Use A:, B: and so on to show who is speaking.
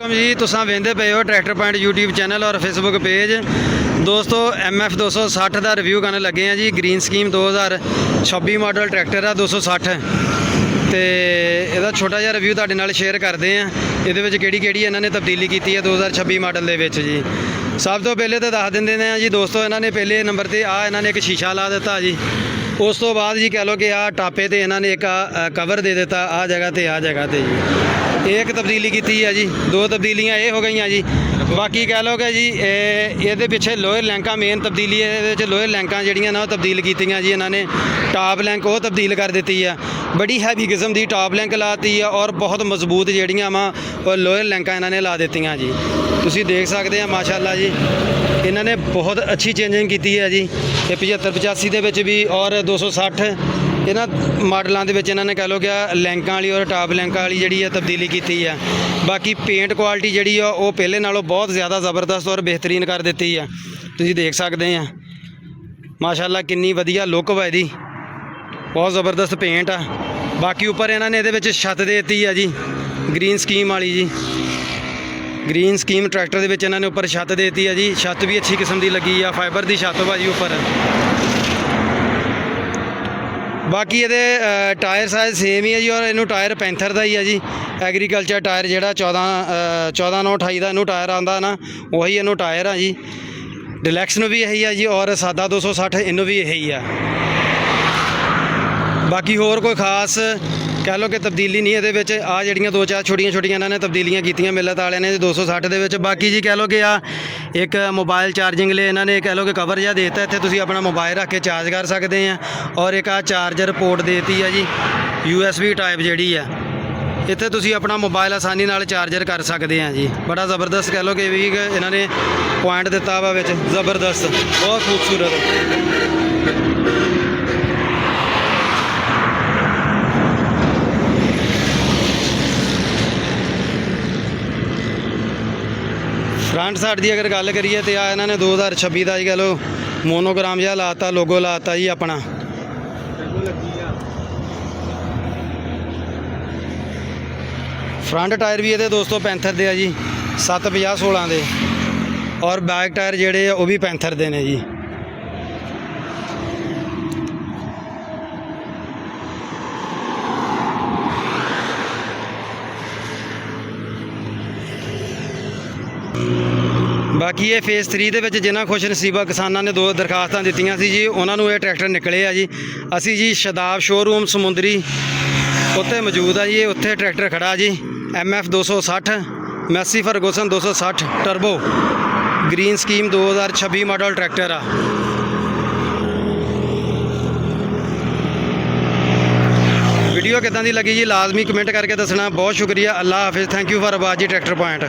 A: जी तुसां वेंदे पे हो ट्रैक्टर पॉइंट यूट्यूब चैनल और फेसबुक पेज। दोस्तों MF 260 का रिव्यू करने लगे हैं जी। ग्रीन स्कीम 2026 मॉडल ट्रैक्टर है 260 तो यदा छोटा जिहा रिव्यू तुहाडे नाल शेयर करते हैं। ये किहड़ी इन्होंने तब्दीली की है 2026 मॉडल के जी। सब तो पहले तो दस देंगे हैं जी दोस्तों, इन्होंने पहले नंबर पर इन्होंने एक शीशा ला दिता जी। उस तो बाद जी कह लो कि टापे तो इन्होंने एक कवर दे दिता आ जगह ते जी। एक तब्दीली की है जी, दो तब्दीलियाँ ये हो गई जी। बाकी कह लो कि जी ये पिछे लोयर लैंका मेन तब्दीली है, लोयर लैंका जड़ियाँ ना तब्दील की जी इन्होंने। टॉप लैंक वो तब्दील कर दी है, बड़ी हैवी किस्म की टॉप लैंक लाती है और बहुत मजबूत जड़ियाँ वा लोयर लैंका इन्होंने ला दी जी। तुसीं देख सकते हैं माशाअल्लाह जी, इन्होंने बहुत अच्छी चेंजिंग की है जी। 75-85 के भी और 260 इन्होंने मॉडलों के इन्होंने कह लो क्या लैंका वाली और टॉप लैंका वाली जी तब्दीली की है। बाकी पेंट क्वालिटी जी वो पहले नालों बहुत ज़्यादा ज़बरदस्त और बेहतरीन कर दी है। तुसीं देख सकते हैं माशाअल्लाह कितनी वधिया लुक वा इहदी, बहुत ज़बरदस्त पेंट है। बाकी उपर इन्होंने ये छत दे दी है जी ग्रीन स्कीम वाली जी। ग्रीन स्कीम ट्रैक्टर के इन्होंने उपर छत दे दी है जी। छत भी अच्छी किस्म की लगी है, फाइबर की छत भाजी उपर। बाकी ये टायर साइज सेम ही है जी और इनू टायर पैंथर का ही है जी। एग्रीकल्चर टायर जोड़ा 14/9/28 का इनू टायर आता ना, वही इनू टायर है जी। डिलैक्स में भी यही है जी और सादा 260 इनू भी यही है। बाकी होर कोई खास कह लो कि तब्दीली नहीं ये जड़ियाँ दो चार छोटिया इन्होंने तब्दीलियाँ की मिलत वाले ने 260 के। बाकी जी कह लो कि एक मोबाइल चार्जिंग लिए इन्होंने कह लो कि कवर जहा देता, इतने तुसीं अपना मोबाइल रख के चार्ज कर सकते हैं। और एक चार्जर पोर्ट देती है जी USB टाइप जी है, इतने तुसीं अपना मोबाइल आसानी नाल चार्जर कर सकते हैं जी। बड़ा ज़बरदस्त कह लो कि भी इन्होंने पॉइंट दिता वा विच, ज़बरदस्त बहुत खूबसूरत। फ्रंट साइड की अगर गल करिए तो इन्होंने 2026 का जी कह लो मोनोग्राम जहा लाता, लोगो लाता जी अपना। फ्रंट टायर भी ये दोस्तों पैंथर दे जी 750/16 दे और बैक टायर जोड़े वो भी पैंथर दे ने जी। बाकी ये फेस 3 के जिन्हें खुश नसीबा किसानों ने 2 दरखास्तां दित्तियां सी जी, उन्होंने ये ट्रैक्टर निकले आ जी। असी जी शदाब शोरूम समुंदरी उत्थे मौजूद है जी। उत्थे ट्रैक्टर खड़ा जी MF 260 Massey Ferguson 260 turbo green scheme 2026 model tractor आ। वीडियो किदां दी लगी जी लाजमी कमेंट करके दसना। बहुत शुक्रिया। अल्लाह हाफिज़। Thank you for watching tractor point.